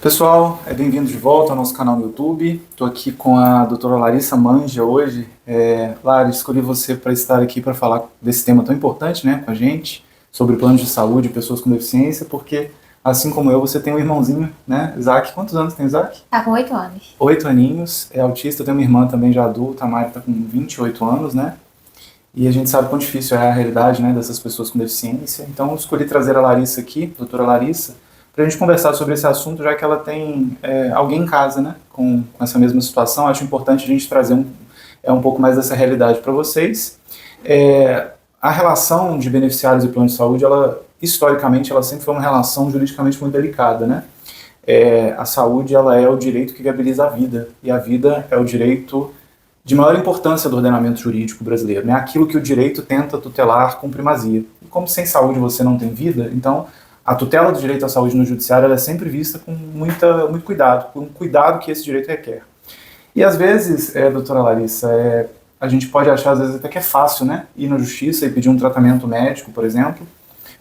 Pessoal, bem-vindo de volta ao nosso canal no YouTube. Estou aqui com a doutora Larissa Manja hoje. Larissa, escolhi você para estar aqui para falar desse tema tão importante, né, com a gente, sobre planos de saúde e pessoas com deficiência, porque, assim como eu, você tem um irmãozinho, né, Isaac. Quantos anos tem o Isaac? Tá com 8 anos. 8 aninhos, é autista. Eu tenho uma irmã também já adulta, a Mari está com 28 anos, né, e a gente sabe quão difícil é a realidade, né, dessas pessoas com deficiência. Então, eu escolhi trazer a Larissa aqui, doutora Larissa, para a gente conversar sobre esse assunto, já que ela tem alguém em casa, né, com essa mesma situação. Acho importante a gente trazer um pouco mais dessa realidade para vocês. A relação de beneficiários e plano de saúde, historicamente, ela sempre foi uma relação juridicamente muito delicada, né? A saúde, ela é o direito que viabiliza a vida, e a vida é o direito de maior importância do ordenamento jurídico brasileiro, né? Aquilo que o direito tenta tutelar com primazia. E como sem saúde você não tem vida, então a tutela do direito à saúde no judiciário ela é sempre vista com muito cuidado, com o cuidado que esse direito requer. E às vezes, doutora Larissa, a gente pode achar às vezes até que é fácil, né, ir na justiça e pedir um tratamento médico, por exemplo,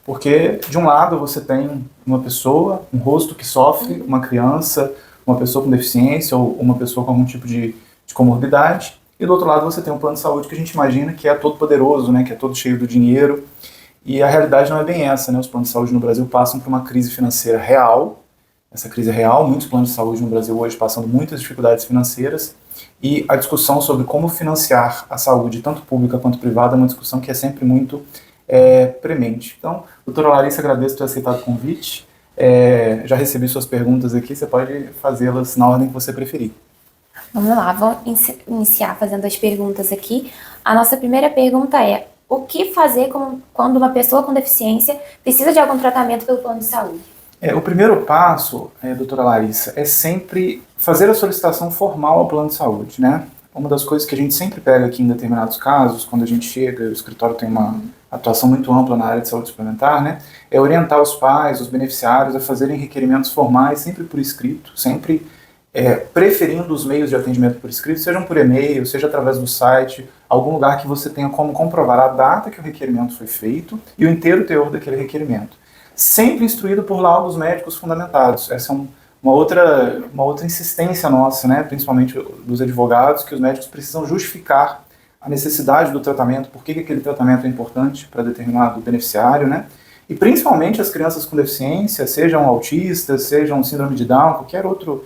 porque de um lado você tem uma pessoa, um rosto que sofre, uma criança, uma pessoa com deficiência ou uma pessoa com algum tipo de comorbidade, e do outro lado você tem um plano de saúde que a gente imagina que é todo poderoso, né, que é todo cheio do dinheiro. E a realidade não é bem essa, né? Os planos de saúde no Brasil passam por uma crise financeira real. Essa crise é real, muitos planos de saúde no Brasil hoje passando muitas dificuldades financeiras, e a discussão sobre como financiar a saúde, tanto pública quanto privada, é uma discussão que é sempre muito premente. Então, doutora Larissa, agradeço por ter aceitado o convite. Já recebi suas perguntas aqui, você pode fazê-las na ordem que você preferir. Vamos lá, vamos iniciar fazendo as perguntas aqui. A nossa primeira pergunta é: o que fazer quando uma pessoa com deficiência precisa de algum tratamento pelo plano de saúde? O primeiro passo, doutora Larissa, é sempre fazer a solicitação formal ao plano de saúde, né? Uma das coisas que a gente sempre pega aqui em determinados casos, quando a gente chega, o escritório tem uma atuação muito ampla na área de saúde suplementar, né? É orientar os pais, os beneficiários a fazerem requerimentos formais, sempre por escrito, sempre preferindo os meios de atendimento por escrito, sejam por e-mail, seja através do site, algum lugar que você tenha como comprovar a data que o requerimento foi feito e o inteiro teor daquele requerimento. Sempre instruído por laudos médicos fundamentados. Essa é uma outra insistência nossa, né, principalmente dos advogados, que os médicos precisam justificar a necessidade do tratamento, por que aquele tratamento é importante para determinado beneficiário, né? E principalmente as crianças com deficiência, sejam autistas, sejam síndrome de Down, qualquer outro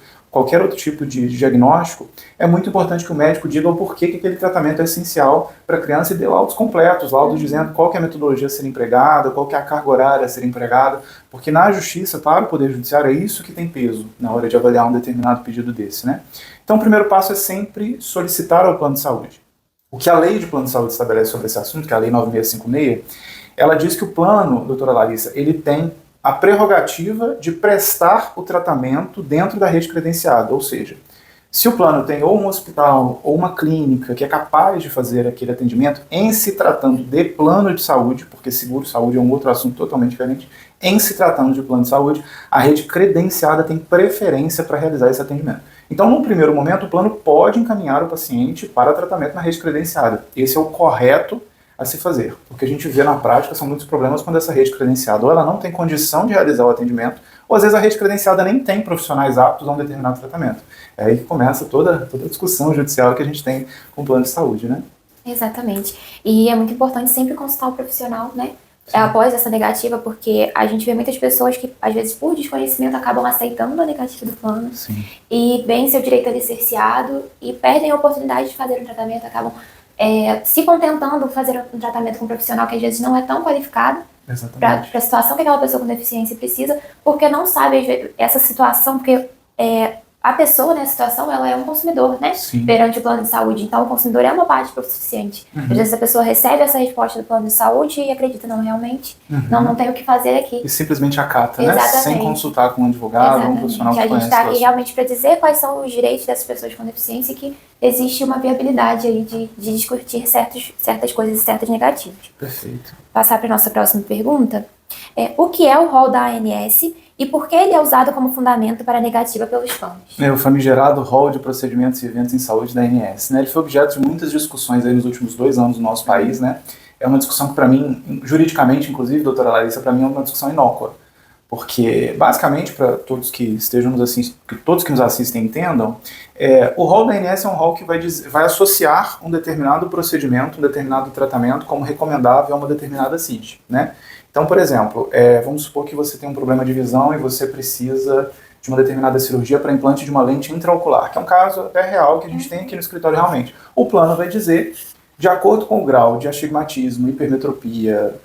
tipo de diagnóstico, é muito importante que o médico diga o porquê que aquele tratamento é essencial para a criança e dê laudos completos, laudos dizendo qual que é a metodologia a ser empregada, qual que é a carga horária a ser empregada, porque na justiça, para o Poder Judiciário, é isso que tem peso na hora de avaliar um determinado pedido desse, né? Então o primeiro passo é sempre solicitar ao plano de saúde. O que a lei de plano de saúde estabelece sobre esse assunto, que é a lei 9656, ela diz que o plano, doutora Larissa, ele tem a prerrogativa de prestar o tratamento dentro da rede credenciada, ou seja, se o plano tem ou um hospital ou uma clínica que é capaz de fazer aquele atendimento, em se tratando de plano de saúde, porque seguro-saúde é um outro assunto totalmente diferente, em se tratando de plano de saúde, a rede credenciada tem preferência para realizar esse atendimento. Então, num primeiro momento, o plano pode encaminhar o paciente para tratamento na rede credenciada. Esse é o correto a se fazer. O que a gente vê na prática são muitos problemas quando essa rede credenciada ou ela não tem condição de realizar o atendimento, ou às vezes a rede credenciada nem tem profissionais aptos a um determinado tratamento. É aí que começa toda a discussão judicial que a gente tem com o plano de saúde, né? Exatamente. E é muito importante sempre consultar o profissional, né? Após essa negativa, porque a gente vê muitas pessoas que, às vezes, por desconhecimento, acabam aceitando a negativa do plano. Sim. E veem seu direito ali cerceado e perdem a oportunidade de fazer um tratamento, acabam se contentando fazer um tratamento com um profissional que às vezes não é tão qualificado para a situação que aquela pessoa com deficiência precisa, porque não sabe essa situação, porque a pessoa nessa situação, ela é um consumidor, né? Sim. Perante o plano de saúde. Então, o consumidor é uma parte suficiente. Às vezes a pessoa recebe essa resposta do plano de saúde e acredita, não, realmente, não tem o que fazer aqui. E simplesmente acata, né? Exatamente. Sem consultar com um advogado ou um profissional que a gente conhece. está aqui realmente para dizer quais são os direitos dessas pessoas com deficiência e que existe uma viabilidade aí de discutir certas coisas e certas negativas. Perfeito. Passar para a nossa próxima pergunta. O que é o rol da ANS e por que ele é usado como fundamento para a negativa pelos planos? O famigerado rol de procedimentos e eventos em saúde da ANS, né? Ele foi objeto de muitas discussões aí nos últimos 2 anos no nosso país, né? É uma discussão que, para mim, juridicamente, inclusive, doutora Larissa, para mim é uma discussão inócua. Porque, basicamente, para todos que estejam nos assistindo, que todos que nos assistem entendam, o rol da ANS é um rol que vai associar um determinado procedimento, um determinado tratamento como recomendável a uma determinada CID, né? Então, por exemplo, vamos supor que você tem um problema de visão e você precisa de uma determinada cirurgia para implante de uma lente intraocular, que é um caso até real que a gente tem aqui no escritório realmente. O plano vai dizer, de acordo com o grau de astigmatismo, hipermetropia,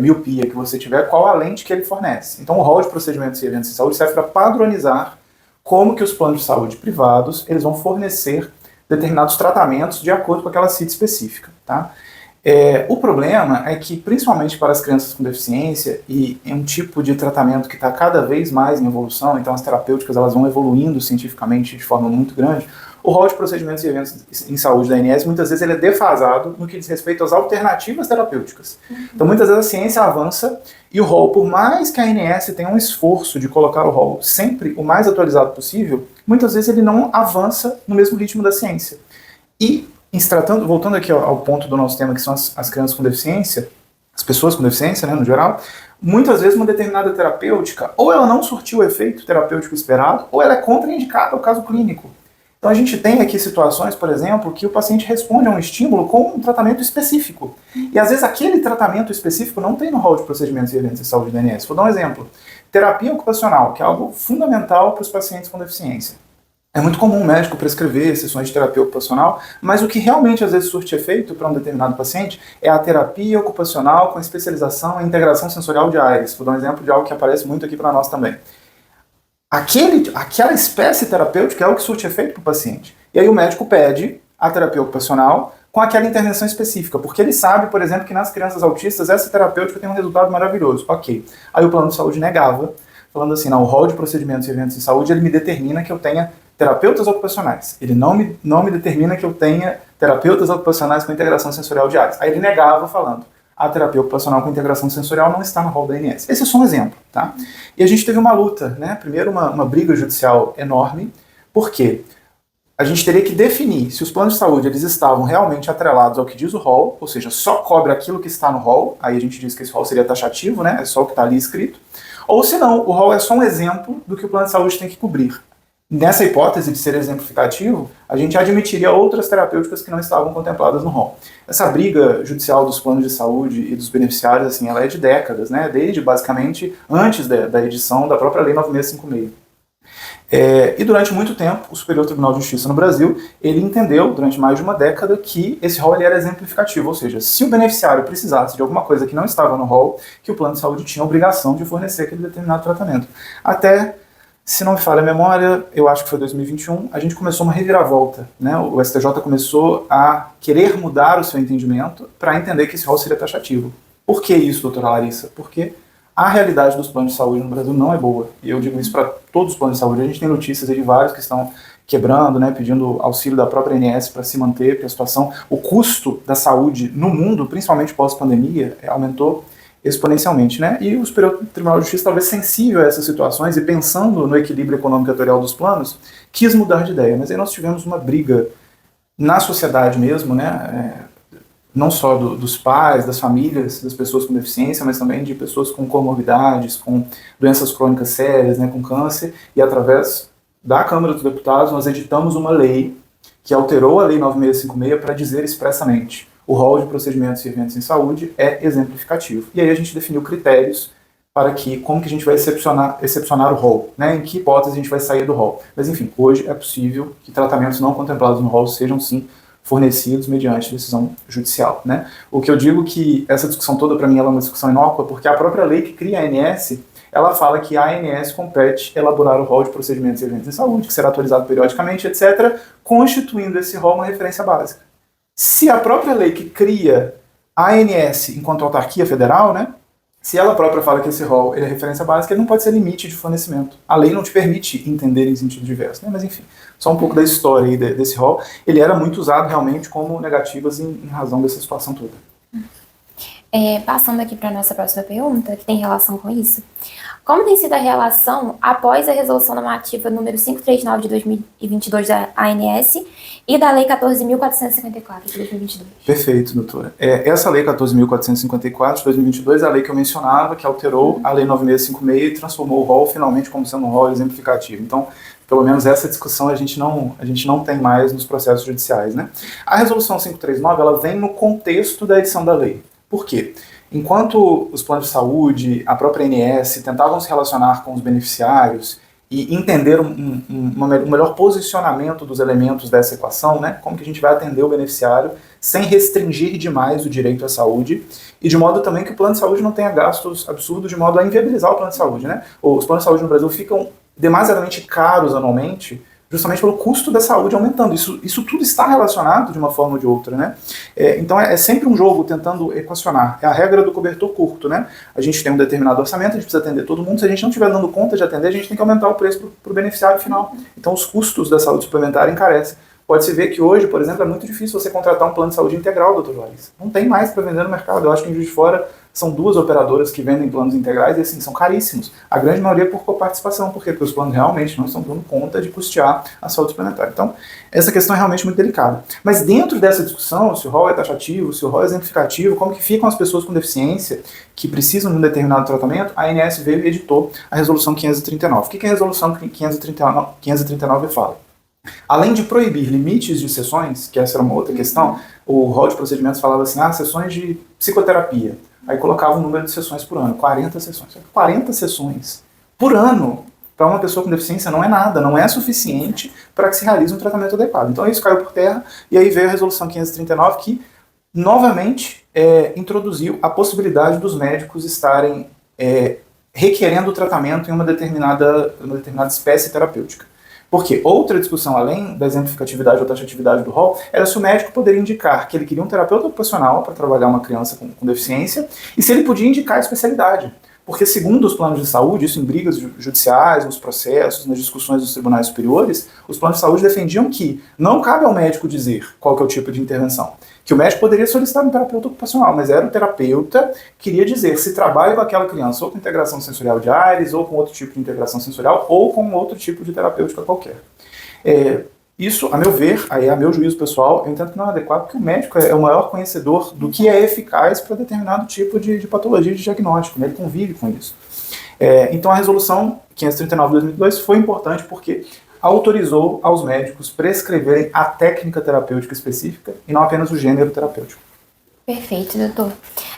miopia que você tiver, qual a lente que ele fornece. Então o rol de procedimentos e eventos de saúde serve para padronizar como que os planos de saúde privados eles vão fornecer determinados tratamentos de acordo com aquela CID específica. Tá? O problema é que, principalmente para as crianças com deficiência, e é um tipo de tratamento que está cada vez mais em evolução, então as terapêuticas elas vão evoluindo cientificamente de forma muito grande, o rol de procedimentos e eventos em saúde da ANS, muitas vezes ele é defasado no que diz respeito às alternativas terapêuticas. Então, muitas vezes a ciência avança e o rol, por mais que a ANS tenha um esforço de colocar o rol sempre o mais atualizado possível, muitas vezes ele não avança no mesmo ritmo da ciência. E, voltando aqui ao ponto do nosso tema, que são as crianças com deficiência, as pessoas com deficiência, né, no geral, muitas vezes uma determinada terapêutica, ou ela não surtiu o efeito terapêutico esperado, ou ela é contraindicada ao caso clínico. Então a gente tem aqui situações, por exemplo, que o paciente responde a um estímulo com um tratamento específico. E às vezes aquele tratamento específico não tem no rol de procedimentos e eventos de saúde da ANS. Vou dar um exemplo. Terapia ocupacional, que é algo fundamental para os pacientes com deficiência. É muito comum o médico prescrever sessões de terapia ocupacional, mas o que realmente às vezes surte efeito para um determinado paciente é a terapia ocupacional com especialização em integração sensorial de áreas. Vou dar um exemplo de algo que aparece muito aqui para nós também. Aquela espécie terapêutica é o que surte efeito para o paciente. E aí o médico pede a terapia ocupacional com aquela intervenção específica, porque ele sabe, por exemplo, que nas crianças autistas essa terapêutica tem um resultado maravilhoso. Ok. Aí o plano de saúde negava, falando assim, não, o rol de procedimentos e eventos de saúde ele me determina que eu tenha terapeutas ocupacionais. Ele não me determina que eu tenha terapeutas ocupacionais com integração sensorial de áreas. Aí ele negava falando, a terapia ocupacional com integração sensorial não está no rol da ANS. Esse é só um exemplo, tá? E a gente teve uma luta, né? Primeiro uma briga judicial enorme, porque a gente teria que definir se os planos de saúde eles estavam realmente atrelados ao que diz o rol, ou seja, só cobre aquilo que está no rol, aí a gente diz que esse rol seria taxativo, né? É só o que está ali escrito, ou se não, o rol é só um exemplo do que o plano de saúde tem que cobrir. Nessa hipótese de ser exemplificativo, a gente admitiria outras terapêuticas que não estavam contempladas no rol. Essa briga judicial dos planos de saúde e dos beneficiários, assim, ela é de décadas, né? Desde, basicamente, antes da edição da própria Lei 9656. E durante muito tempo, o Superior Tribunal de Justiça no Brasil, ele entendeu, durante mais de uma década, que esse rol ele era exemplificativo, ou seja, se o beneficiário precisasse de alguma coisa que não estava no rol, que o plano de saúde tinha a obrigação de fornecer aquele determinado tratamento. Até, se não me falha a memória, eu acho que foi 2021, a gente começou uma reviravolta, né? O STJ começou a querer mudar o seu entendimento para entender que esse rol seria taxativo. Por que isso, doutora Larissa? Porque a realidade dos planos de saúde no Brasil não é boa. E eu digo isso para todos os planos de saúde. A gente tem notícias aí de vários que estão quebrando, né, pedindo auxílio da própria ANS para se manter, porque a situação, o custo da saúde no mundo, principalmente pós-pandemia, aumentou exponencialmente, né? E o Superior Tribunal de Justiça, talvez sensível a essas situações e pensando no equilíbrio econômico-atorial dos planos, quis mudar de ideia. Mas aí nós tivemos uma briga na sociedade mesmo, né? Não só dos pais, das famílias, das pessoas com deficiência, mas também de pessoas com comorbidades, com doenças crônicas sérias, né, com câncer, e através da Câmara dos Deputados nós editamos uma lei que alterou a Lei 9656 para dizer expressamente o rol de procedimentos e eventos em saúde é exemplificativo. E aí a gente definiu critérios para como que a gente vai excepcionar o rol, né, em que hipótese a gente vai sair do rol. Mas enfim, hoje é possível que tratamentos não contemplados no rol sejam sim fornecidos mediante decisão judicial, né? O que eu digo que essa discussão toda para mim ela é uma discussão inócua, porque a própria lei que cria a ANS, ela fala que a ANS compete elaborar o rol de procedimentos e eventos em saúde, que será atualizado periodicamente, etc., constituindo esse rol uma referência básica. Se a própria lei que cria a ANS enquanto autarquia federal, né, se ela própria fala que esse rol ele é referência básica, ele não pode ser limite de fornecimento. A lei não te permite entender em sentido diverso, né? Mas enfim, só um pouco da história aí desse rol. Ele era muito usado realmente como negativas em razão dessa situação toda. Passando aqui para a nossa próxima pergunta, que tem relação com isso. Como tem sido a relação após a resolução normativa número 539 de 2022 da ANS e da Lei 14.454 de 2022? Perfeito, doutora. Essa Lei 14.454 de 2022 é a lei que eu mencionava, que alterou a Lei 9656 e transformou o rol finalmente como sendo um rol exemplificativo. Então, pelo menos essa discussão a gente não tem mais nos processos judiciais, né? A resolução 539, ela vem no contexto da edição da lei. Por quê? Enquanto os planos de saúde, a própria ANS, tentavam se relacionar com os beneficiários e entender um melhor posicionamento dos elementos dessa equação, né? Como que a gente vai atender o beneficiário sem restringir demais o direito à saúde e de modo também que o plano de saúde não tenha gastos absurdos de modo a inviabilizar o plano de saúde, né? Os planos de saúde no Brasil ficam demasiadamente caros anualmente justamente pelo custo da saúde aumentando. Isso tudo está relacionado de uma forma ou de outra, né? Então é sempre um jogo tentando equacionar. É a regra do cobertor curto, né? A gente tem um determinado orçamento, a gente precisa atender todo mundo. Se a gente não estiver dando conta de atender, a gente tem que aumentar o preço para o beneficiário final. Então os custos da saúde suplementar encarecem. Pode-se ver que hoje, por exemplo, é muito difícil você contratar um plano de saúde integral, doutor Larissa. Não tem mais para vender no mercado. Eu acho que em Juiz de Fora são 2 operadoras que vendem planos integrais e assim, são caríssimos. A grande maioria é por coparticipação. Por quê? Porque os planos realmente não estão dando conta de custear a saúde suplementar. Então, essa questão é realmente muito delicada. Mas dentro dessa discussão, se o rol é taxativo, se o rol é exemplificativo, como que ficam as pessoas com deficiência que precisam de um determinado tratamento, a ANS veio e editou a resolução 539. O que a resolução 539 fala? Além de proibir limites de sessões, que essa era uma outra questão, o rol de procedimentos falava assim, sessões de psicoterapia. Aí colocava um número de sessões por ano, 40 sessões. 40 sessões por ano para uma pessoa com deficiência não é nada, não é suficiente para que se realize um tratamento adequado. Então isso caiu por terra e aí veio a resolução 539 que novamente introduziu a possibilidade dos médicos estarem requerendo o tratamento em uma determinada espécie terapêutica. Porque outra discussão, além da exemplificatividade ou taxatividade do rol, era se o médico poderia indicar que ele queria um terapeuta ocupacional para trabalhar uma criança com deficiência e se ele podia indicar a especialidade. Porque, segundo os planos de saúde, isso em brigas judiciais, nos processos, nas discussões dos tribunais superiores, os planos de saúde defendiam que não cabe ao médico dizer qual que é o tipo de intervenção. Que o médico poderia solicitar um terapeuta ocupacional, mas era o terapeuta que queria dizer se trabalha com aquela criança ou com integração sensorial de AIRES, ou com outro tipo de integração sensorial, ou com outro tipo de terapêutica qualquer. Isso, a meu ver, aí a meu juízo pessoal, eu entendo que não é adequado, porque o médico é o maior conhecedor do que é eficaz para determinado tipo de patologia de diagnóstico, né? Ele convive com isso. Então a resolução 539 de 2002 foi importante porque autorizou aos médicos prescreverem a técnica terapêutica específica e não apenas o gênero terapêutico. Perfeito, doutor.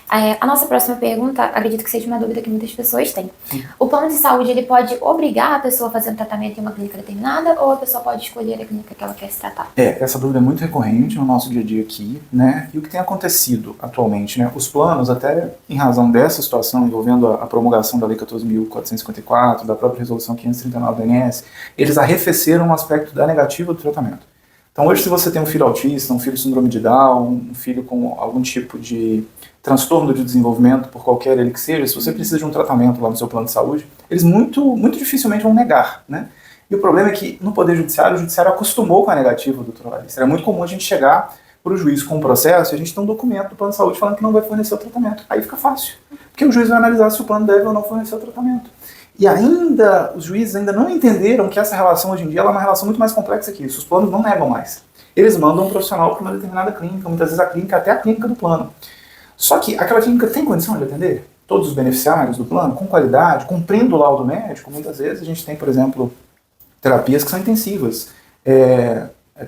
A nossa próxima pergunta, acredito que seja uma dúvida que muitas pessoas têm. Sim. O plano de saúde, ele pode obrigar a pessoa a fazer um tratamento em uma clínica determinada ou a pessoa pode escolher a clínica que ela quer se tratar? Essa dúvida é muito recorrente no nosso dia a dia aqui, né? E o que tem acontecido atualmente, né? Os planos, até em razão dessa situação envolvendo a promulgação da Lei 14.454, da própria Resolução 539 da ANS, eles arrefeceram o aspecto da negativa do tratamento. Então hoje, se você tem um filho autista, um filho com síndrome de Down, um filho com algum tipo de transtorno de desenvolvimento, por qualquer ele que seja, se você precisa de um tratamento lá no seu plano de saúde, eles muito dificilmente vão negar, né? E o problema é que no Poder Judiciário, o Judiciário acostumou com a negativa, doutor Larissa. Era muito comum a gente chegar para o juiz com um processo e a gente tem um documento do plano de saúde falando que não vai fornecer o tratamento. Aí fica fácil, porque o juiz vai analisar se o plano deve ou não fornecer o tratamento. E ainda, os juízes ainda não entenderam que essa relação hoje em dia ela é uma relação muito mais complexa que isso. Os planos não negam mais. Eles mandam um profissional para uma determinada clínica, muitas vezes a clínica até a clínica do plano. Só que aquela clínica tem condição de atender todos os beneficiários do plano, com qualidade, cumprindo o laudo médico. Muitas vezes a gente tem, por exemplo, terapias que são intensivas.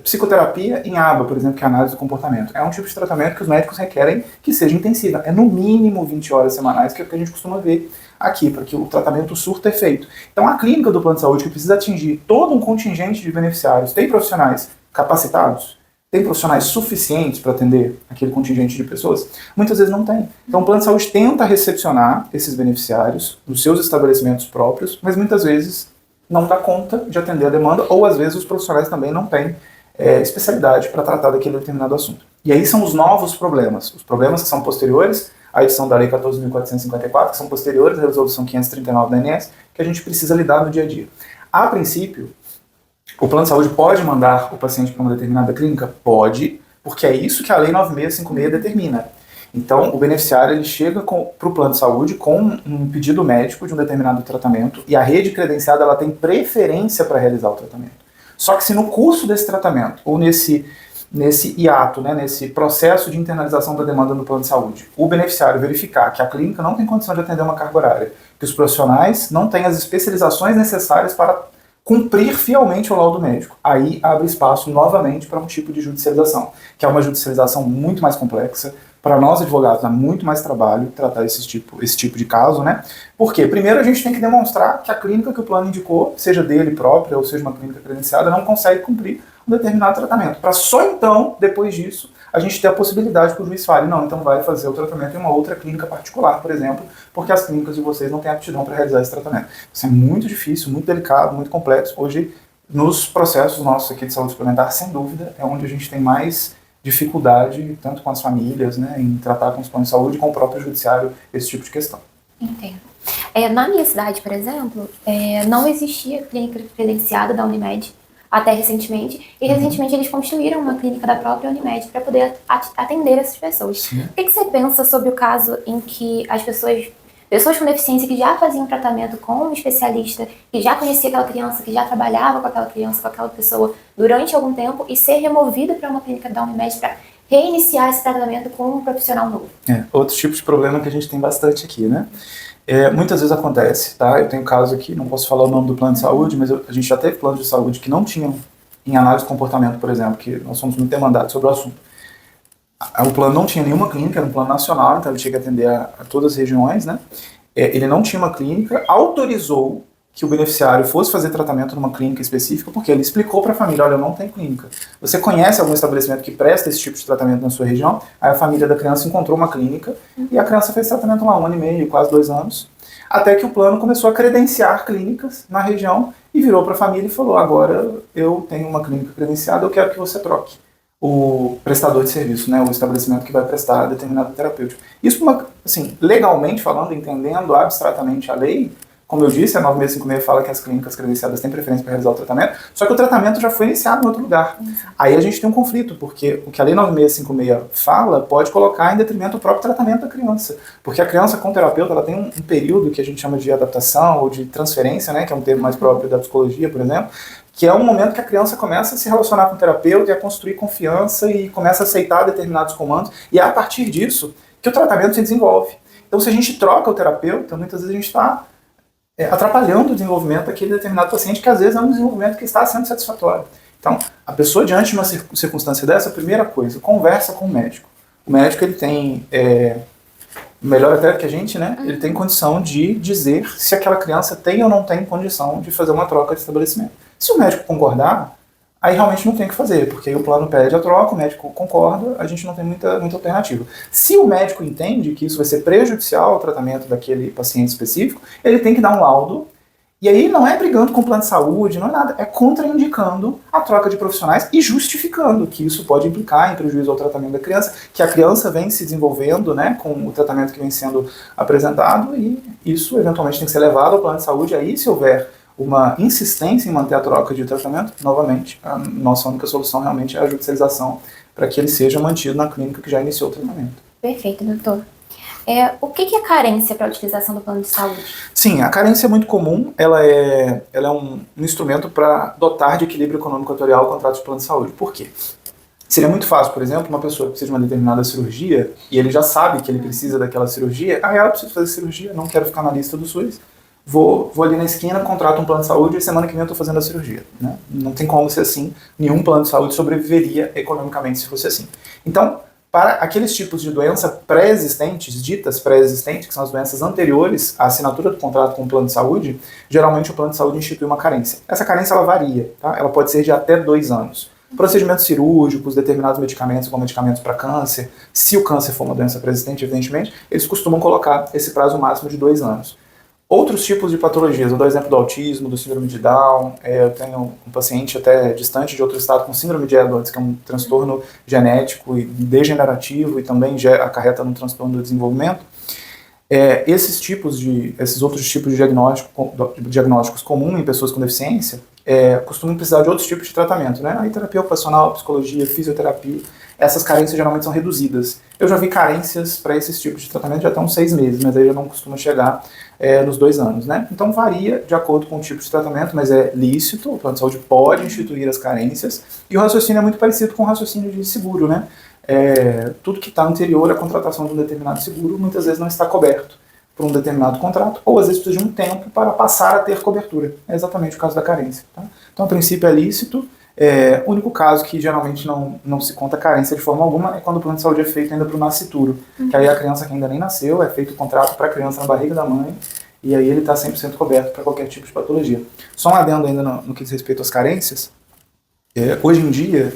Psicoterapia em aba, por exemplo, que é a análise do comportamento. É um tipo de tratamento que os médicos requerem que seja intensiva. É no mínimo 20 horas semanais, que é o que a gente costuma ver aqui, para que o tratamento surta efeito. Então a clínica do plano de saúde, que precisa atingir todo um contingente de beneficiários, tem profissionais capacitados? Tem profissionais suficientes para atender aquele contingente de pessoas? Muitas vezes não tem. Então o plano de saúde tenta recepcionar esses beneficiários nos seus estabelecimentos próprios, mas muitas vezes não dá conta de atender a demanda, ou às vezes os profissionais também não têm especialidade para tratar daquele determinado assunto. E aí são os novos problemas. Os problemas que são posteriores à edição da Lei 14.454, que são posteriores à Resolução 539 da ANS, que a gente precisa lidar no dia a dia. A princípio, o plano de saúde pode mandar o paciente para uma determinada clínica? Pode, porque é isso que a Lei 9656 determina. Então, o beneficiário ele chega para o plano de saúde com um pedido médico de um determinado tratamento e a rede credenciada ela tem preferência para realizar o tratamento. Só que se no curso desse tratamento, ou nesse hiato, né, nesse processo de internalização da demanda no plano de saúde, o beneficiário verificar que a clínica não tem condição de atender uma carga horária, que os profissionais não têm as especializações necessárias para cumprir fielmente o laudo médico, aí abre espaço novamente para um tipo de judicialização, que é uma judicialização muito mais complexa. Para nós advogados dá muito mais trabalho tratar esse tipo de caso, né? Porque primeiro a gente tem que demonstrar que a clínica que o plano indicou, seja dele própria ou seja uma clínica credenciada, não consegue cumprir um determinado tratamento. Para só então, depois disso, a gente ter a possibilidade que o juiz fale, não, então vai fazer o tratamento em uma outra clínica particular, por exemplo, porque as clínicas de vocês não têm aptidão para realizar esse tratamento. Isso é muito difícil, muito delicado, muito complexo. Hoje, nos processos nossos aqui de saúde suplementar, sem dúvida, é onde a gente tem mais dificuldade, tanto com as famílias, né, em tratar com os planos de saúde e com o próprio judiciário, esse tipo de questão. Entendo. Na minha cidade, por exemplo, não existia clínica credenciada da Unimed até recentemente, e recentemente eles construíram uma clínica da própria Unimed para poder atender essas pessoas. Sim. O que você pensa sobre o caso em que as pessoas com deficiência que já faziam tratamento com um especialista, que já conhecia aquela criança, que já trabalhava com aquela criança, com aquela pessoa durante algum tempo, e ser removido para uma clínica da Unimed para reiniciar esse tratamento com um profissional novo? Outro tipo de problema que a gente tem bastante aqui, né? Muitas vezes acontece, tá? Eu tenho caso aqui, não posso falar o nome do plano de saúde, mas a gente já teve planos de saúde que não tinham em análise de comportamento, por exemplo, que nós somos muito demandados sobre o assunto. O plano não tinha nenhuma clínica, era um plano nacional, então ele tinha que atender a todas as regiões, né? Ele não tinha uma clínica, autorizou que o beneficiário fosse fazer tratamento numa clínica específica, porque ele explicou para a família, olha, eu não tenho clínica. Você conhece algum estabelecimento que presta esse tipo de tratamento na sua região? Aí a família da criança encontrou uma clínica e a criança fez tratamento lá 1 ano e meio, quase 2 anos, até que o plano começou a credenciar clínicas na região e virou para a família e falou, agora eu tenho uma clínica credenciada, eu quero que você troque o prestador de serviço, né, o estabelecimento que vai prestar determinado terapêutico. Isso, assim, legalmente falando, entendendo abstratamente a lei, como eu disse, a 9656 fala que as clínicas credenciadas têm preferência para realizar o tratamento, só que o tratamento já foi iniciado em outro lugar. Aí a gente tem um conflito, porque o que a lei 9656 fala pode colocar em detrimento do próprio tratamento da criança. Porque a criança com o terapeuta ela tem um período que a gente chama de adaptação ou de transferência, né, que é um termo mais próprio da psicologia, por exemplo, que é um momento que a criança começa a se relacionar com o terapeuta e a construir confiança e começa a aceitar determinados comandos, e é a partir disso que o tratamento se desenvolve. Então, se a gente troca o terapeuta, muitas vezes a gente está atrapalhando o desenvolvimento daquele determinado paciente, que às vezes é um desenvolvimento que está sendo satisfatório. Então, a pessoa, diante de uma circunstância dessa, a primeira coisa, conversa com o médico. O médico, ele tem, melhor até que a gente, né, ele tem condição de dizer se aquela criança tem ou não tem condição de fazer uma troca de estabelecimento. Se o médico concordar, aí realmente não tem o que fazer, porque aí o plano pede a troca, o médico concorda, a gente não tem muita alternativa. Se o médico entende que isso vai ser prejudicial ao tratamento daquele paciente específico, ele tem que dar um laudo, e aí não é brigando com o plano de saúde, não é nada, é contraindicando a troca de profissionais e justificando que isso pode implicar em prejuízo ao tratamento da criança, que a criança vem se desenvolvendo, né, com o tratamento que vem sendo apresentado, e isso eventualmente tem que ser levado ao plano de saúde, aí se houver uma insistência em manter a troca de tratamento, novamente, a nossa única solução realmente é a judicialização para que ele seja mantido na clínica que já iniciou o tratamento. Perfeito, doutor. O que é carência para a utilização do plano de saúde? Sim, a carência é muito comum, ela é um instrumento para dotar de equilíbrio econômico-atuarial o contrato de plano de saúde. Por quê? Seria muito fácil, por exemplo, uma pessoa que precisa de uma determinada cirurgia e ele já sabe que ele precisa daquela cirurgia, eu preciso fazer cirurgia, não quero ficar na lista do SUS, vou ali na esquina, contrato um plano de saúde e semana que vem eu estou fazendo a cirurgia. Né? Não tem como ser assim, nenhum plano de saúde sobreviveria economicamente se fosse assim. Então, para aqueles tipos de doença pré-existentes, ditas pré-existentes, que são as doenças anteriores à assinatura do contrato com o plano de saúde, geralmente o plano de saúde institui uma carência. Essa carência ela varia, tá? Ela pode ser de até 2 anos. Procedimentos cirúrgicos, determinados medicamentos, como medicamentos para câncer, se o câncer for uma doença pré-existente, evidentemente, eles costumam colocar esse prazo máximo de 2 anos. Outros tipos de patologias, eu dou exemplo do autismo, do síndrome de Down, eu tenho um paciente até distante de outro estado com síndrome de Edwards, que é um transtorno genético e degenerativo e também acarreta num transtorno do desenvolvimento. Esses outros tipos de diagnósticos comuns em pessoas com deficiência costumam precisar de outros tipos de tratamento, né? Aí terapia ocupacional, psicologia, fisioterapia, essas carências geralmente são reduzidas. Eu já vi carências para esses tipos de tratamento já até uns 6 meses, mas aí já não costuma chegar nos 2 anos, né? Então varia de acordo com o tipo de tratamento, mas é lícito, o plano de saúde pode instituir as carências, e o raciocínio é muito parecido com o raciocínio de seguro, né? Tudo que está anterior à contratação de um determinado seguro muitas vezes não está coberto por um determinado contrato, ou às vezes precisa de um tempo para passar a ter cobertura. É exatamente o caso da carência. Tá? Então, a princípio é lícito. O único caso que geralmente não se conta carência de forma alguma é quando o plano de saúde é feito ainda para o nascituro, que aí a criança que ainda nem nasceu, é feito o contrato para a criança na barriga da mãe, e aí ele está 100% coberto para qualquer tipo de patologia. Só um adendo ainda no que diz respeito às carências, hoje em dia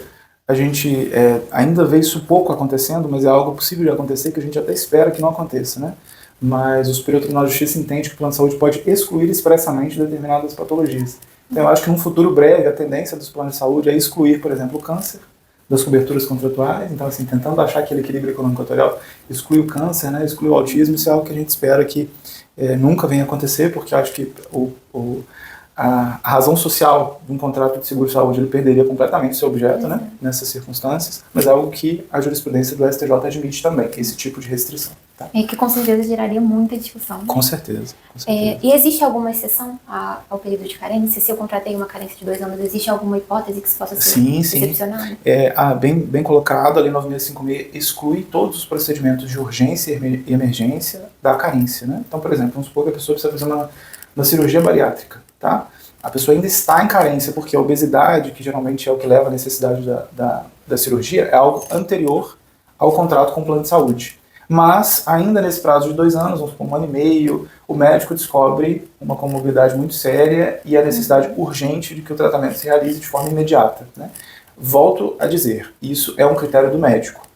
a gente ainda vê isso pouco acontecendo, mas é algo possível de acontecer que a gente até espera que não aconteça, né? Mas o Superior Tribunal de Justiça entende que o plano de saúde pode excluir expressamente determinadas patologias. Então eu acho que num futuro breve a tendência dos planos de saúde é excluir, por exemplo, o câncer das coberturas contratuais, então assim, tentando achar aquele equilíbrio econômico-equatorial, excluir o câncer, né, excluir o autismo, isso é algo que a gente espera que nunca venha acontecer, porque eu acho que a razão social de um contrato de seguro-saúde ele perderia completamente seu objeto, né, nessas circunstâncias, mas é algo que a jurisprudência do STJ admite também, esse tipo de restrição. Tá? Que com certeza geraria muita discussão. Com certeza. E existe alguma exceção ao período de carência? Se eu contratei uma carência de 2 anos, existe alguma hipótese que isso possa ser excepcional? Bem colocado, ali 9656 exclui todos os procedimentos de urgência e emergência da carência. Né? Então, por exemplo, vamos supor que a pessoa precisa fazer uma cirurgia bariátrica. Tá? A pessoa ainda está em carência, porque a obesidade, que geralmente é o que leva à necessidade da cirurgia, é algo anterior ao contrato com o plano de saúde. Mas, ainda nesse prazo de 2 anos, vamos supor, 1 ano e meio, o médico descobre uma comorbidade muito séria e a necessidade urgente de que o tratamento se realize de forma imediata. Né? Volto a dizer, isso é um critério do médico.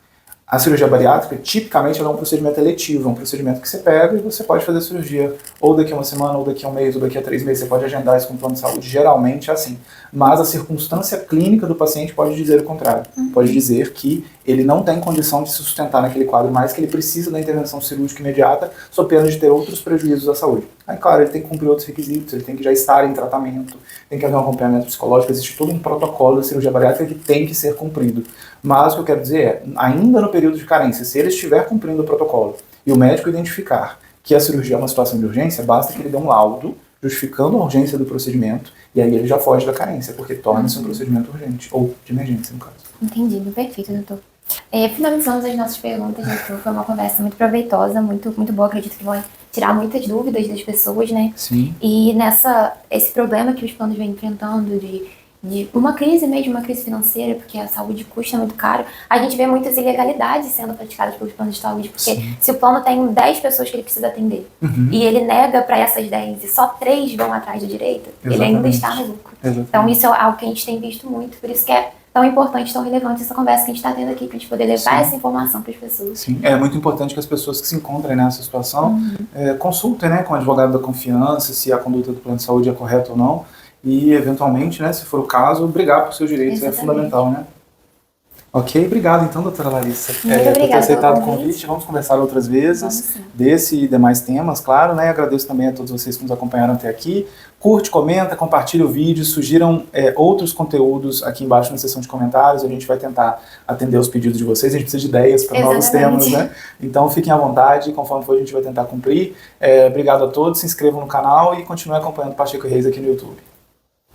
A cirurgia bariátrica, tipicamente, ela é um procedimento eletivo, é um procedimento que você pega e você pode fazer a cirurgia ou daqui a 1 semana, ou daqui a 1 mês, ou daqui a 3 meses, você pode agendar isso com o plano de saúde, geralmente é assim. Mas a circunstância clínica do paciente pode dizer o contrário. Pode dizer que ele não tem condição de se sustentar naquele quadro mais, que ele precisa da intervenção cirúrgica imediata, sob pena de ter outros prejuízos à saúde. Aí, claro, ele tem que cumprir outros requisitos, ele tem que já estar em tratamento, tem que haver um acompanhamento psicológico, existe todo um protocolo da cirurgia bariátrica que tem que ser cumprido. Mas o que eu quero dizer é, ainda no período de carência, se ele estiver cumprindo o protocolo e o médico identificar que a cirurgia é uma situação de urgência, basta que ele dê um laudo justificando a urgência do procedimento, e aí ele já foge da carência, porque torna-se um procedimento urgente, ou de emergência, no caso. Entendido, perfeito, doutor. Finalizamos as nossas perguntas, doutor. Foi uma conversa muito proveitosa, muito, muito boa. Acredito que vai tirar muitas dúvidas das pessoas, né? Sim. E esse problema que os planos vêm enfrentando de uma crise mesmo, uma crise financeira, porque a saúde custa muito caro, a gente vê muitas ilegalidades sendo praticadas pelos planos de saúde, porque se o plano tem 10 pessoas que ele precisa atender, e ele nega para essas 10 e só 3 vão atrás do direito, ele ainda está no lucro. Então isso é algo que a gente tem visto muito, por isso que é tão importante, tão relevante essa conversa que a gente está tendo aqui, para a gente poder levar essa informação para as pessoas. Sim, é muito importante que as pessoas que se encontrem nessa situação consultem, né, com o advogado da confiança se a conduta do plano de saúde é correta ou não, e eventualmente, né, se for o caso, brigar por seus direitos. Exatamente. É fundamental, né? Ok, obrigado então, doutora Larissa, por ter aceitado o convite. Vamos conversar outras vezes desse e demais temas, claro, né? Agradeço também a todos vocês que nos acompanharam até aqui. Curte, comenta, compartilha o vídeo, sugiram outros conteúdos aqui embaixo na seção de comentários. A gente vai tentar atender os pedidos de vocês. A gente precisa de ideias para novos temas, né? Então fiquem à vontade, conforme for a gente vai tentar cumprir. Obrigado a todos, se inscrevam no canal e continuem acompanhando Pacheco Reis aqui no YouTube.